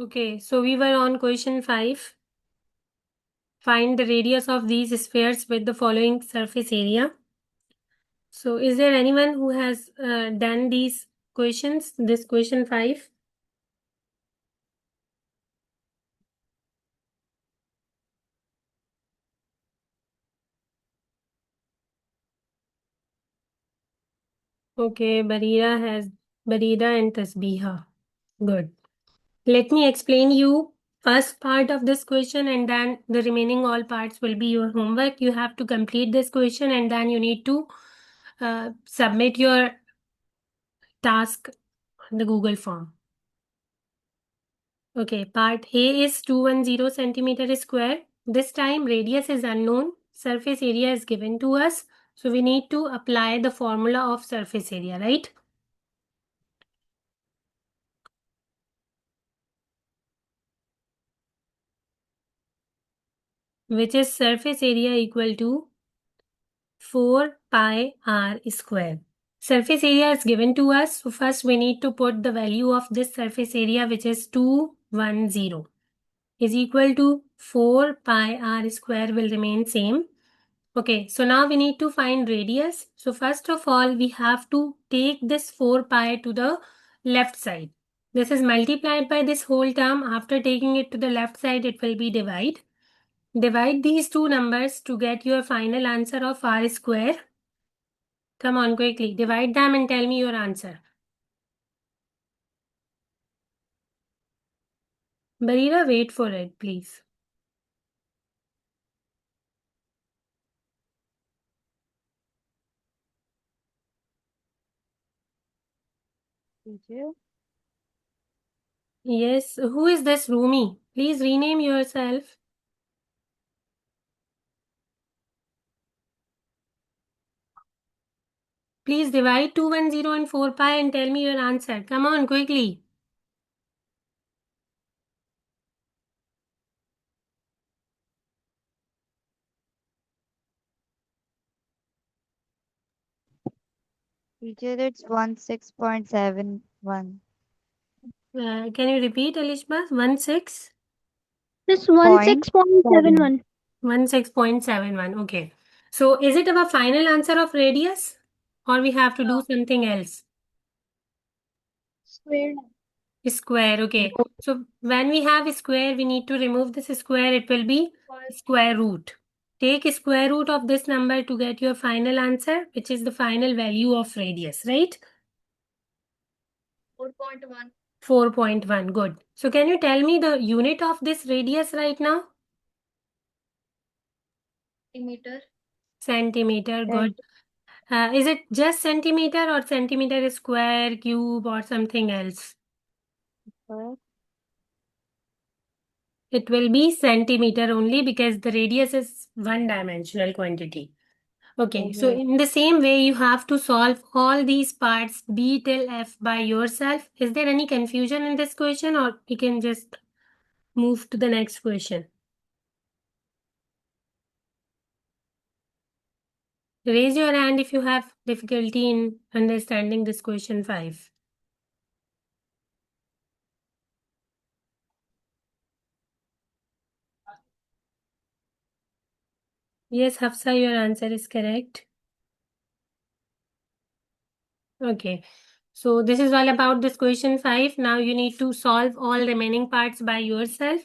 Okay, so we were on question 5. Find the radius of these spheres with the following surface area. So is there anyone who has done these questions, this question 5? Okay, Barira and Tasbiha. Good. Let me explain you first part of this question and then the remaining all parts will be your homework. You have to complete this question and then you need to submit your task on the Google form. Okay, part A is 210 centimeter square. This time radius is unknown, surface area is given to us. So we need to apply the formula of surface area, right? Which is surface area equal to 4 pi r square. Surface area is given to us. So first we need to put the value of this surface area, which is 210, is equal to 4 pi r square will remain same. Okay, so now we need to find radius. So first of all, we have to take this 4 pi to the left side. This is multiplied by this whole term. After taking it to the left side, it will be divide. Divide these two numbers to get your final answer of r square. Come on, quickly. Divide them and tell me your answer. Barira, wait for it, please. Teacher. Yes, who is this Rumi? Please rename yourself. Please divide 210 and 4 pi and tell me your answer. Come on, quickly. Teacher, it's 16.71. Can you repeat, Alishba? 16? This Point 16.71. 16.71. Okay. So is it our final answer of radius? Or we have to do something else? Square. Square. Okay. So when we have a square, we need to remove this square. It will be square root. Take square root of this number to get your final answer, which is the final value of radius, right? 4.1. 4.1. Good. So can you tell me the unit of this radius right now? Centimeter. Centimeter. Good. Is it just centimeter or centimeter square, cube, or something else? It will be centimeter only because the radius is one-dimensional quantity. Okay, so in the same way, you have to solve all these parts B till F by yourself. Is there any confusion in this question, or we can just move to the next question? Raise your hand if you have difficulty in understanding this question 5. Yes, Hafsa, your answer is correct. Okay, so this is all about this question 5. Now you need to solve all remaining parts by yourself.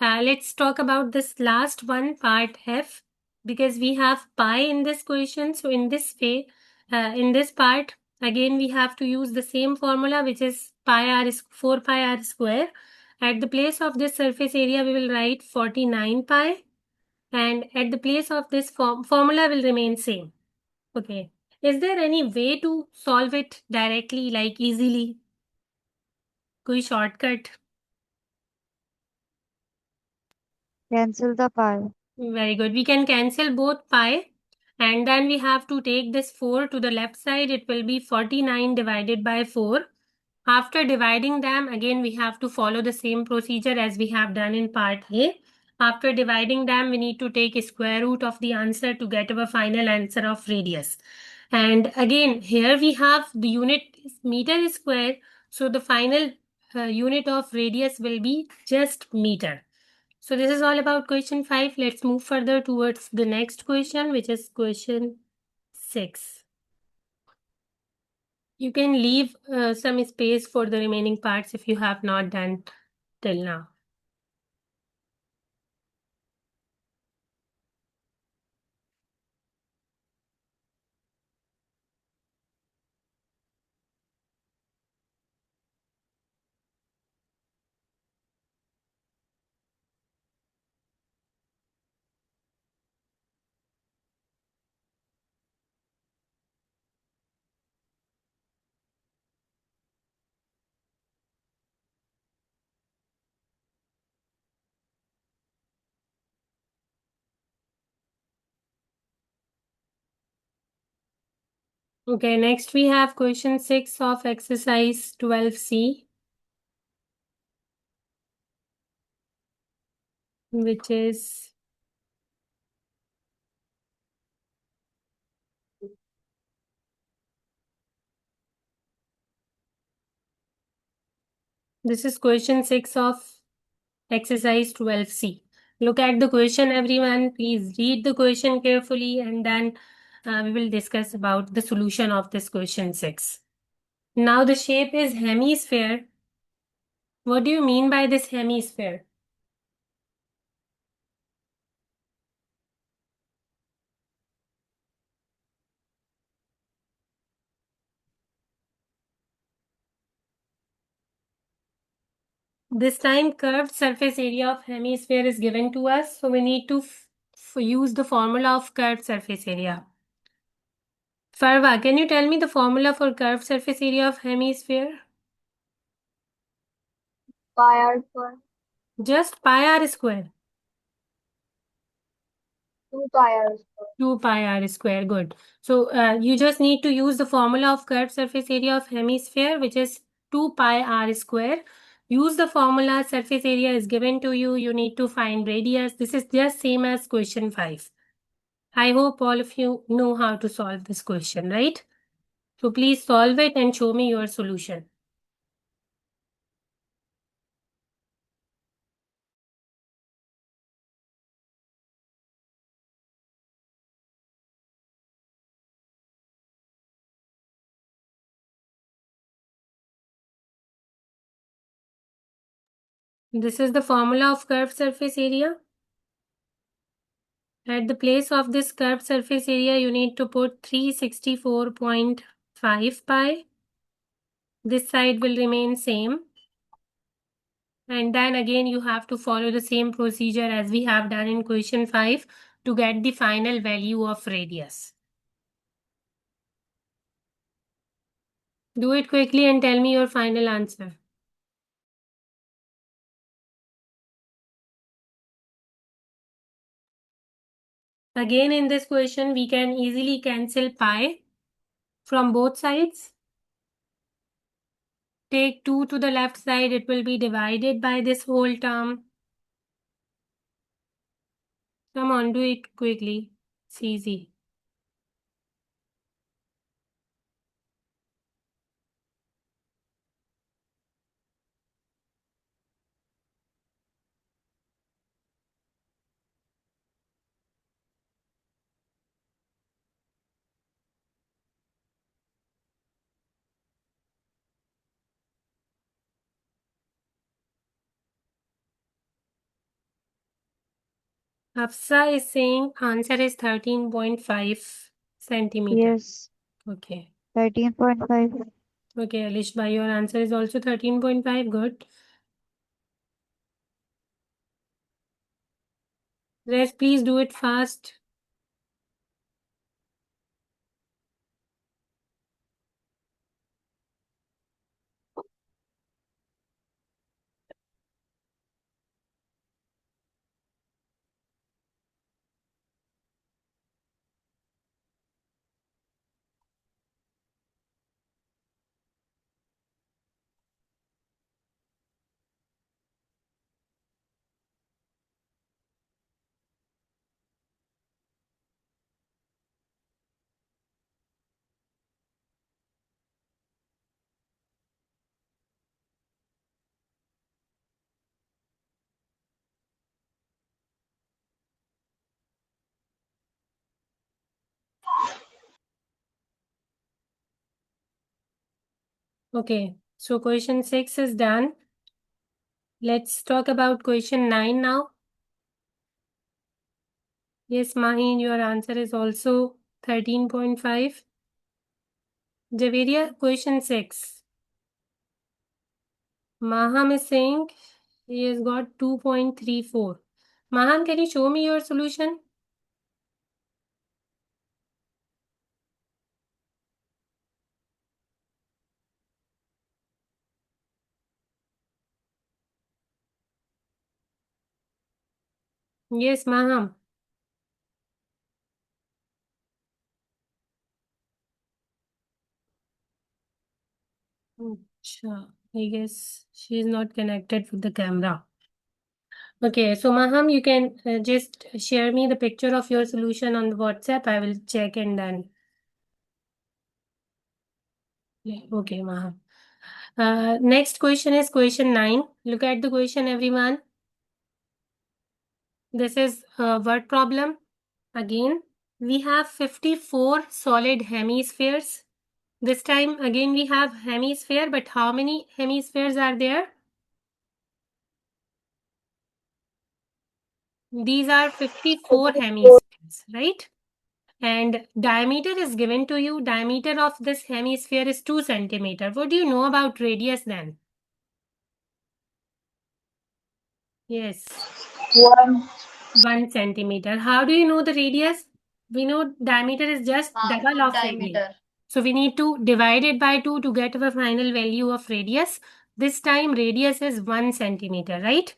Let's talk about this last one, part F, because we have pi in this question. So in this way, in this part, again we have to use the same formula, which is pi r is 4 pi r square. At the place of this surface area, we will write 49 pi, and at the place of this formula will remain same. Okay. Is there any way to solve it directly, like easily? कोई shortcut? Cancel the pi. Very good. We can cancel both pi and then we have to take this 4 to the left side. It will be 49 divided by 4. After dividing them, again we have to follow the same procedure as we have done in part A. After dividing them, we need to take a square root of the answer to get our final answer of radius. And again, here we have the unit is meter square. So the final unit of radius will be just meter. So this is all about question 5. Let's move further towards the next question, which is question 6. You can leave some space for the remaining parts if you have not done till now. Okay, next we have question 6 of exercise 12C, which is this is question 6 of exercise 12C. Look at the question, everyone. Please read the question carefully, and then we will discuss about the solution of this question 6. Now the shape is hemisphere. What do you mean by this hemisphere? This time curved surface area of hemisphere is given to us, so we need to use the formula of curved surface area. Farwa, can you tell me the formula for curved surface area of hemisphere? Pi r square. Just pi r square. 2 pi r square. 2 pi r square, good. So you just need to use the formula of curved surface area of hemisphere, which is 2 pi r square. Use the formula, surface area is given to you. You need to find radius. This is just same as question 5. I hope all of you know how to solve this question, right? So please solve it and show me your solution. This is the formula of curved surface area. At the place of this curved surface area, you need to put 364.5 pi. This side will remain same. And then again, you have to follow the same procedure as we have done in question 5 to get the final value of radius. Do it quickly and tell me your final answer. Again, in this question, we can easily cancel pi from both sides. Take 2 to the left side, it will be divided by this whole term. Come on, do it quickly. It's easy. Hafsa is saying answer is 13.5 centimeter. Yes, Okay. 13.5. Okay, Alish, by your answer is also 13.5. Good. Rest, please do it fast. Okay, so question 6 is done. Let's talk about question 9 now. Yes, Mahin, your answer is also 13.5. Javeria, question 6. Maham is saying he has got 2.34. Maham, can you show me your solution? Yes, Maham. Acha, I guess she is not connected with the camera. Okay, so Maham, you can just share me the picture of your solution on the WhatsApp. I will check and then. Yeah, okay, Maham. Next question is question 9. Look at the question, everyone. This is a word problem. Again, we have 54 solid hemispheres. This time again we have hemisphere, but how many hemispheres are there? These are 54 hemispheres, right? And diameter is given to you. Diameter of this hemisphere is 2 centimeter. What do you know about radius then? Yes, 1 centimeter. How do you know the radius? We know diameter is just double of radius. So we need to divide it by 2 to get our final value of radius. This time radius is 1 centimeter, right?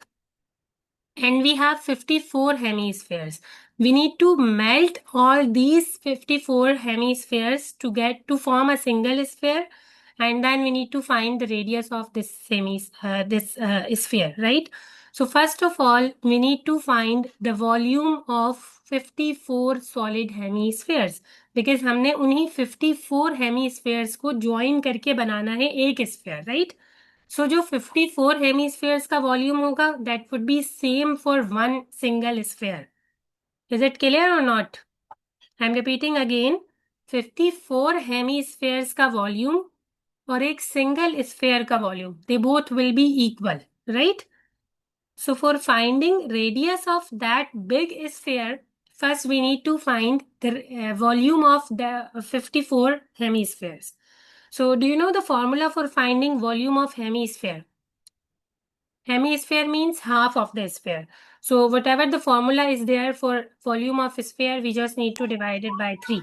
And we have 54 hemispheres. We need to melt all these 54 hemispheres to form a single sphere, and then we need to find the radius of this sphere, right? So first of all, we need to find the volume of 54 solid hemispheres, because हमने उन्हीं 54 hemispheres को join करके बनाना है एक sphere, right? So जो 54 hemispheres का volume होगा, that would be same for one single sphere. Is it clear or not? I'm repeating again. 54 hemispheres का volume और एक single sphere का volume, they both will be equal, right? So for finding radius of that big sphere, first we need to find the volume of the 54 hemispheres. So do you know the formula for finding volume of hemisphere? Hemisphere means half of the sphere. So whatever the formula is there for volume of sphere, we just need to divide it by 3.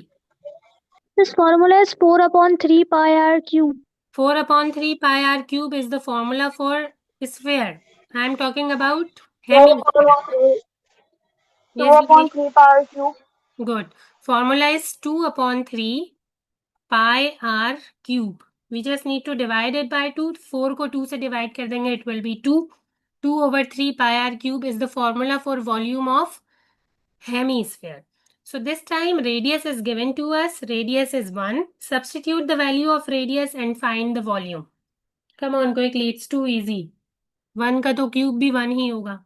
This formula is 4 upon 3 pi r cube. 4 upon 3 pi r cube is the formula for sphere. I am talking about hemisphere. 2 Yes, upon Vivek? 3 power cube. Good. Formula is 2 upon 3 pi r cube. We just need to divide it by 2. 4 को 2 से divide कर देंगे, it will be 2. 2 over 3 pi r cube is the formula for volume of hemisphere. So this time radius is given to us. Radius is 1. Substitute the value of radius and find the volume. Come on, quickly. It's too easy. 1 का तो cube भी 1 ही होगा.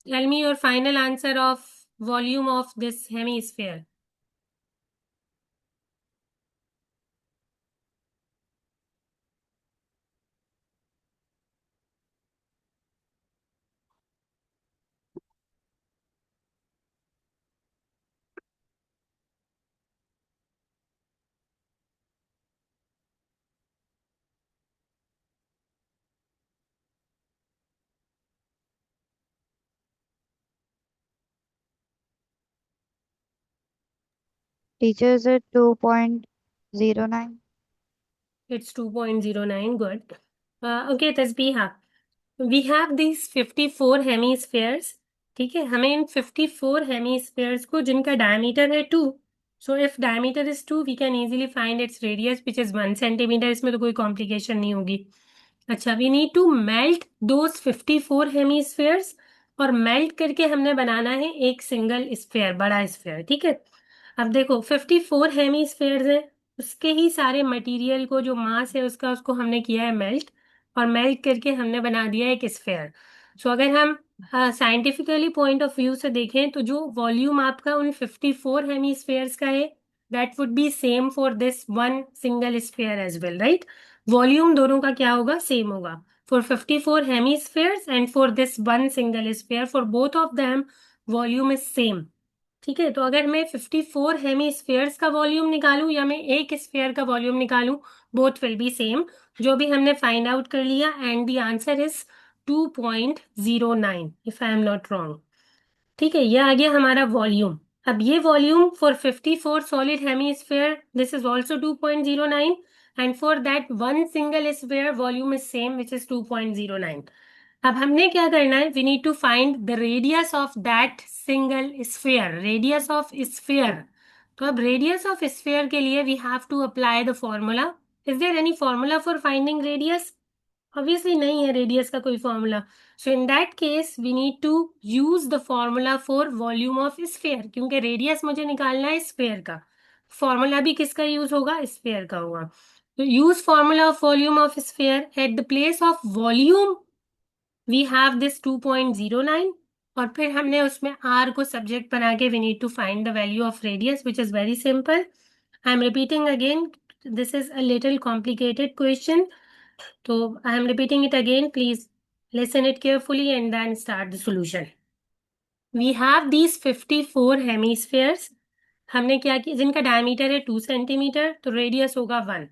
Tell me your final answer of volume of this hemisphere. Teacher, is it 2.09? It's 2.09. Good. Okay, Tasbihah. We have these 54 hemispheres. ठीक है, हमें इन 54 hemispheres को जिनका diameter है 2. So if diameter is 2, we can easily find its radius, which is 1 centimeter. इसमें तो कोई complication नहीं होगी. अच्छा, we need to melt those 54 hemispheres और melt करके हमने बनाना है एक single sphere, बड़ा sphere. ठीक है, अब देखो 54 hemispheres है, उसके ही सारे मटेरियल को जो मास है उसको हमने किया है मेल्ट, और मेल्ट करके हमने बना दिया एक स्फेयर. सो अगर हम साइंटिफिकली पॉइंट ऑफ व्यू से देखें तो जो वॉल्यूम आपका उन 54 हेमीस्फेयर्स का है that would be same for this one single sphere as well, right? Volume दोनों का क्या होगा? Same होगा. For 54 hemispheres and for this one single sphere, for both of them, volume is same. ठीक है, तो अगर मैं 54 हेमीस्फेयर्स का वॉल्यूम निकालूं या मैं एक स्फेयर का वॉल्यूम निकालूं, बोथ विल बी सेम, जो भी हमने फाइंड आउट कर लिया, and the answer is 2.09 if I am not wrong. ठीक है, ये आ गया हमारा वॉल्यूम. अब ये volume for 54 solid hemisphere, this is also 2.09, and for that one single sphere volume is same which is 2.09. अब हमने क्या करना है? We need to find the radius of that single sphere, radius of sphere. तो अब radius of sphere के लिए we have to apply the formula. Is there any formula for finding radius? Obviously नहीं है रेडियस का कोई formula. So in that case we need to use the formula for volume of sphere, क्योंकि radius मुझे निकालना है sphere का. Formula भी किसका यूज होगा? स्फेयर का होगा. तो use formula of volume of sphere. At the place of volume we have this 2.09, और फिर हमने उसमें r को सब्जेक्ट बना के we need to find the value of radius which is very simple. I am repeating again, this is a little complicated question. तो I am repeating it again. Please listen it carefully and then start the solution. We have these 54 hemispheres. हमने क्या किया? जिनका diameter है 2 centimetre, तो radius होगा 1.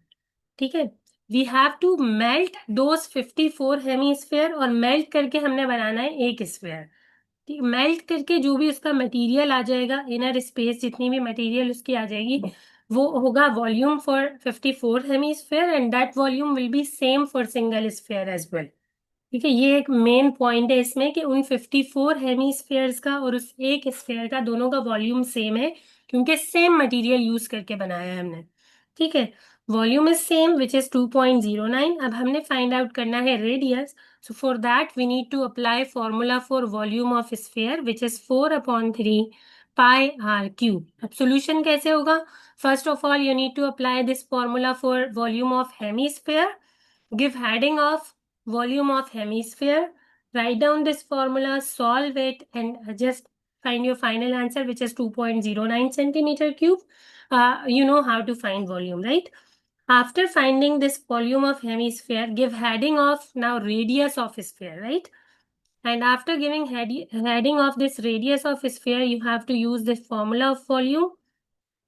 ठीक है, we have to melt those 54 hemisphere, और मेल्ट करके हमने बनाना है एक स्फेयर. मेल्ट करके जो भी उसका मटेरियल आ जाएगा, इनर स्पेस जितनी भी मटेरियल उसकी आ जाएगी, वो होगा volume for 54 hemisphere, and that volume will be same for single sphere as well. ठीक है, ये एक मेन पॉइंट है इसमें कि उन 54 हेमीस्फेयर्स का और उस एक स्फेयर का दोनों का वॉल्यूम सेम है, क्योंकि सेम मटेरियल यूज करके बनाया है हमने. ठीक है, volume is same which is 2.09. अब हमने फाइंड आउट करना है radius. So for that we need to apply formula for volume of sphere which is 4/3 pi r cube. अब solution कैसे होगा? First of all you need to apply this formula for volume of hemisphere. Give heading of volume of hemisphere. Write down this formula, solve it, and just find your final answer which is 2.09 centimeter cube. You know how to find volume, right? After finding this volume of hemisphere, give heading of now radius of sphere, right? And after giving heading of this radius of sphere, you have to use this formula of volume.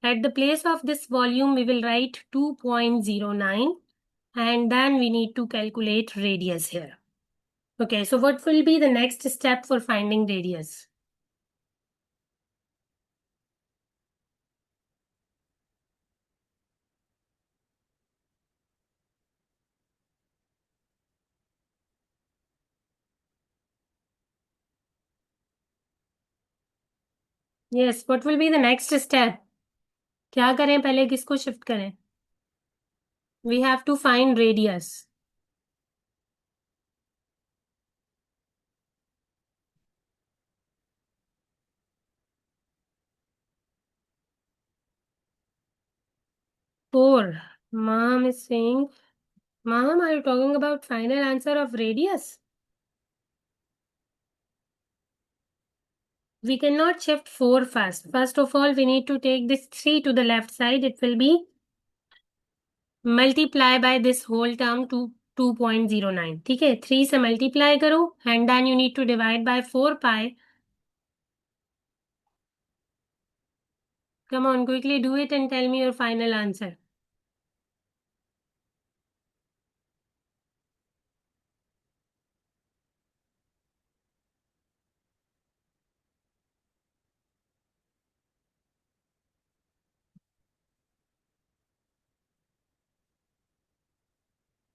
At the place of this volume, we will write 2.09, and then we need to calculate radius here. Okay, so what will be the next step for finding radius? Yes, what will be the next step? क्या करें पहले, किसको shift करें? We have to find radius. Four. Mom is saying, Mom, are you talking about final answer of radius? We cannot shift 4 first. First of all, we need to take this 3 to the left side. It will be multiply by this whole term to 2.09. ठीक है, 3 से multiply करो, and then you need to divide by 4 pi. Come on, quickly do it and tell me your final answer.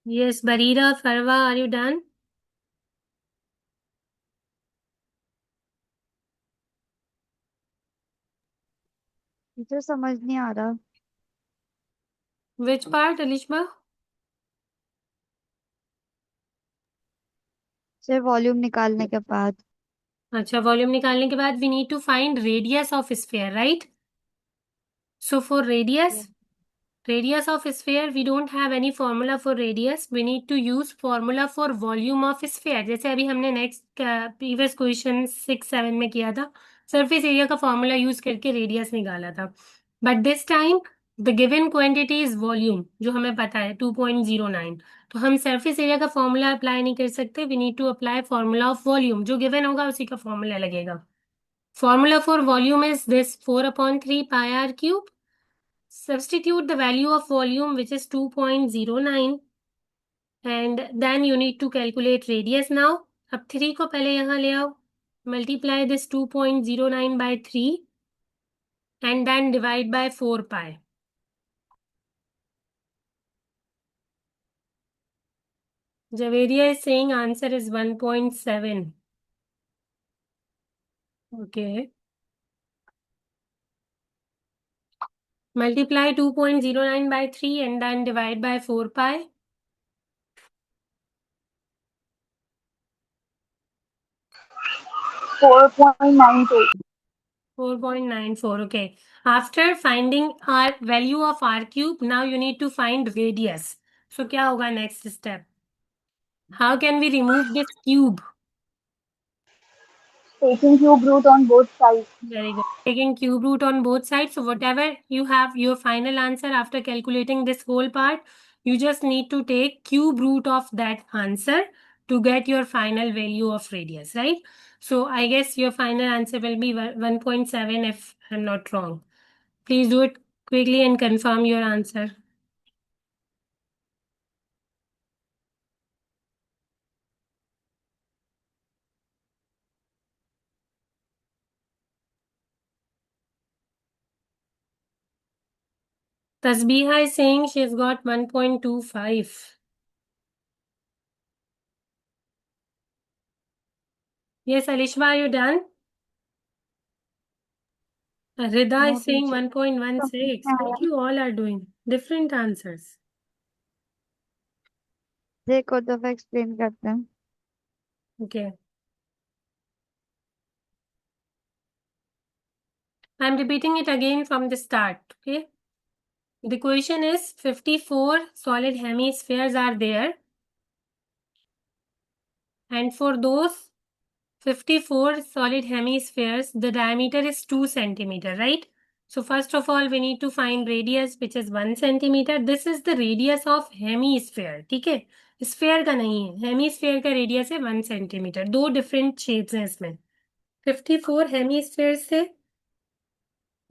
Yes, Barira, Farwa, are you done? Teacher समझ नहीं आ रहा. Which part, Alishma? सिर्फ volume निकालने के बाद. अच्छा, volume निकालने के बाद we need to find radius of sphere, right? So for radius of sphere, we don't have any formula for radius. We need to use formula for volume of sphere. जैसे अभी हमने next previous question 6-7 में किया था, surface area का formula use करके radius निकाला था. But this time the given quantity is volume, जो हमें पता है 2.09। तो हम सरफेस एरिया का फॉर्मूला अप्लाई नहीं कर सकते, we need to apply formula of volume, जो गिवन होगा उसी का फॉर्मूला लगेगा। Formula for volume is this 4/3 pi r cube. Substitute the value of volume, which is 2.09, and then you need to calculate radius now. अब 3 को पहले यहाँ ले आओ, multiply this 2.09 by 3 and then divide by 4 pi. Javeria is saying answer is 1.7. Okay. Multiply 2.09 by 3 and then divide by 4 pi. 4.92. 4.94. Okay. After finding our value of r cube, now you need to find radius. So क्या होगा next step? How can we remove this cube? Taking cube root on both sides. Very good. Taking cube root on both sides. So whatever you have, your final answer after calculating this whole part, you just need to take cube root of that answer to get your final value of radius, right? So I guess your final answer will be 1.7 if I'm not wrong. Please do it quickly and confirm your answer. Tasbiha is saying she's got 1.25. Yes, Alishma, are you done? Rida No, is saying teacher. 1.16. What you all are doing? Different answers. देखो तो फिर explain करते हैं। Okay. I'm repeating it again from the start. Okay. The question is 54 solid hemispheres are there. And for those 54 solid hemispheres, the diameter is 2 centimeter, right? So first of all, we need to find radius, which is 1 centimeter. This is the radius of hemisphere. ठीक है, sphere का नहीं है, hemisphere का radius है 1 centimetre. दो different shapes हैं इसमें। 54 हेमीस्फेयर से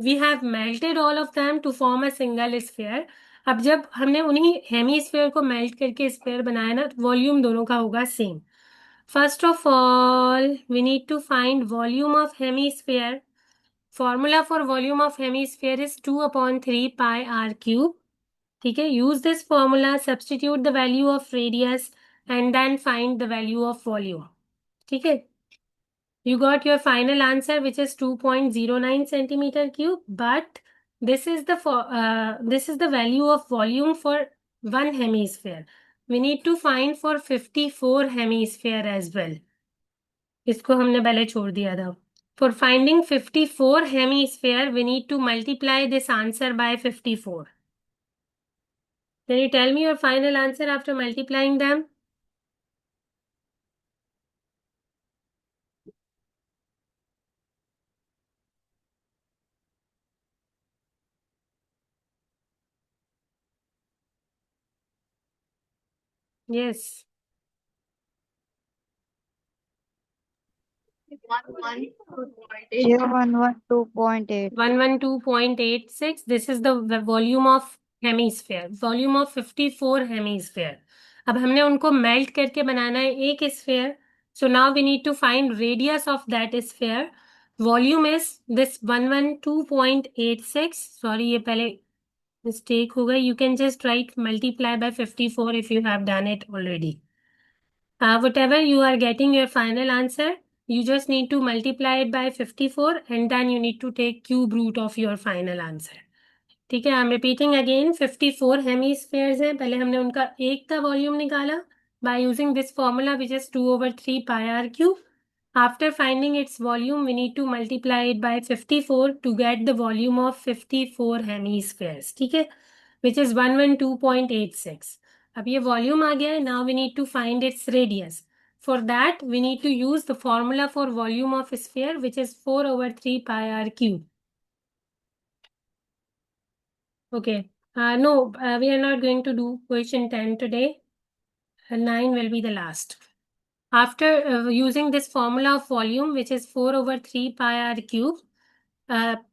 we have melted all of them to form a single sphere. अब जब हमने उन्हीं हेमीस्फेयर को मेल्ट करके स्फेयर बनाया ना, तो वॉल्यूम दोनों का होगा same. First of all, we need to find volume of hemisphere. Formula for volume of hemisphere is 2/3 pi r cube. ठीक है, use this formula, substitute the value of radius and then find the value of volume. ठीक है, you got your final answer, which is 2.09 centimeter cube, but this is the value of volume for one hemisphere. We need to find for 54 hemisphere as well. इसको हमने पहले छोड़ दिया था। For finding 54 hemisphere, we need to multiply this answer by 54. Can you tell me your final answer after multiplying them? Yes. 112.8. 112.86. This is the volume of hemisphere. Volume of 54 hemisphere. अब हमने उनको melt करके बनाना है एक sphere. So now we need to find radius of that sphere. Volume is this 112.86. Sorry, ये पहले mistake हो गई. You can just write multiply by 54 if you have done it already. Whatever you are getting your final answer, you just need to multiply it by 54 and then you need to take cube root of your final answer. ठीक है, I'm repeating again, 54 hemispheres हैं, पहले हमने उनका एक का volume निकाला by using this formula, which is 2/3 pi r cube. After finding its volume, we need to multiply it by 54 to get the volume of 54 hemispheres. ठीक है, which is 112.86. अब ये वॉल्यूम आ गया है. Now we need to find its radius. For that, we need to use the formula for volume of sphere, which is 4/3 pi r cube. Okay. No, we are not going to do question 10 today. 9 will be the last. After using this formula of volume, which is 4 over 3 pi r cube,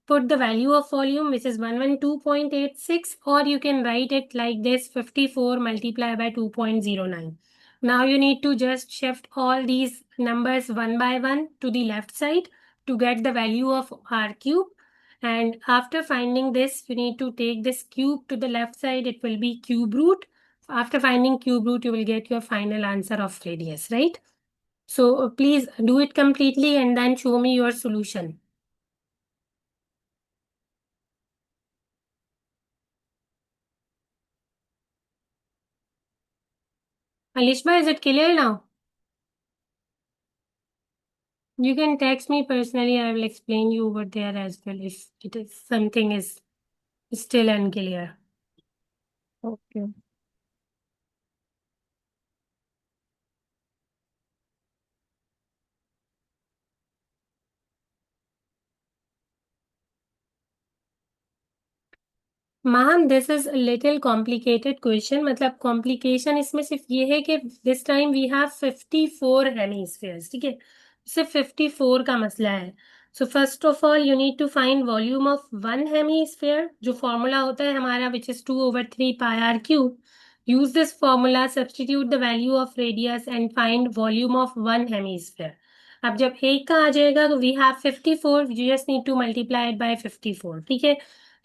put the value of volume, which is 112.86, or you can write it like this, 54 multiplied by 2.09. Now you need to just shift all these numbers one by one to the left side to get the value of r cube. And after finding this, you need to take this cube to the left side. It will be cube root. After finding cube root, you will get your final answer of radius, right? So please do it completely and then show me your solution. Alishba, is it clear now? You can text me personally. I will explain you over there as well if it is something is still unclear. Okay. Mahan, this is a little complicated question. मतलब complication इसमें सिर्फ ये है कि this time we have 54 hemispheres, ठीक है? सिर्फ 54 का मसला है. So first of all, you need to find volume of one hemisphere, जो formula होता है हमारा, which is 2 over 3 pi r cube. Use this formula, substitute the value of radius and find volume of one hemisphere. अब जब एक का आ जाएगा तो we have 54, you just need to multiply it by 54, ठीक है?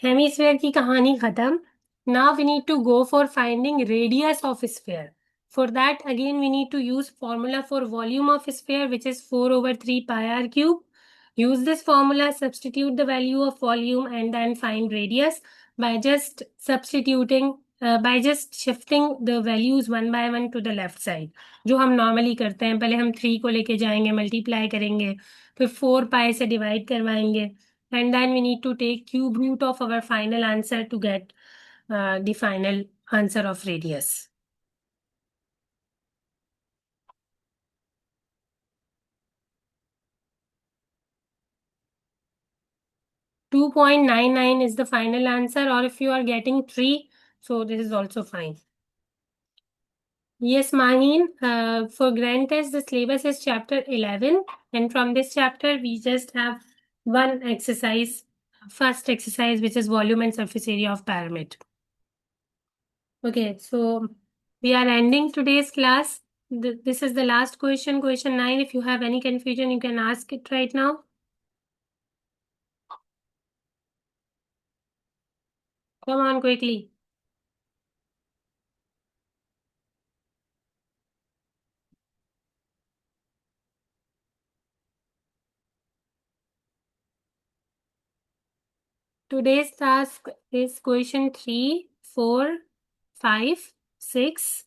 हेमीस्फेयर की कहानी खत्म. Now we need to go for finding radius of sphere. For that, again, we need to use formula for volume of sphere, which is 4 over 3 pi r cube. Use this formula, substitute the value of volume, and then find radius by just substituting, by just shifting the values one by one to the left side. जो हम normally करते हैं, पहले हम 3 को लेके जाएंगे, multiply करेंगे, फिर 4 pi से divide करवाएंगे, and then we need to take cube root of our final answer to get the final answer of radius. 2.99 is the final answer, or if you are getting 3, so this is also fine. Yes, Maheen, for grand test, the syllabus is chapter 11, and from this chapter, we just have one exercise, first exercise, which is volume and surface area of pyramid. Okay, so we are ending today's class. This is the last question, question 9. If you have any confusion, you can ask it right now. Come on, quickly. Today's task is question 3, 4, 5, 6,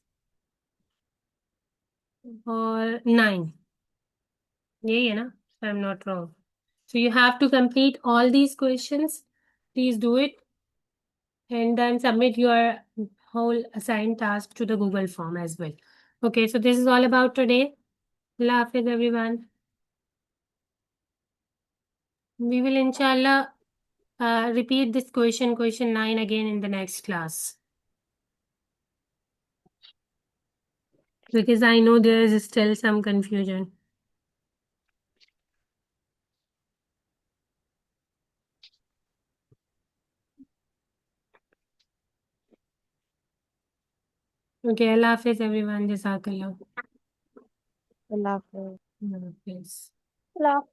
or 9. Yeah, if I'm not wrong. So you have to complete all these questions. Please do it. And then submit your whole assigned task to the Google form as well. Okay, so this is all about today. Allah Hafiz, everyone. We will, inshallah, repeat this question 9 again in the next class. Because I know there is still some confusion. Okay, Allah Hafiz, everyone. Jazakallah. Allah Hafiz. Allah Hafiz. Last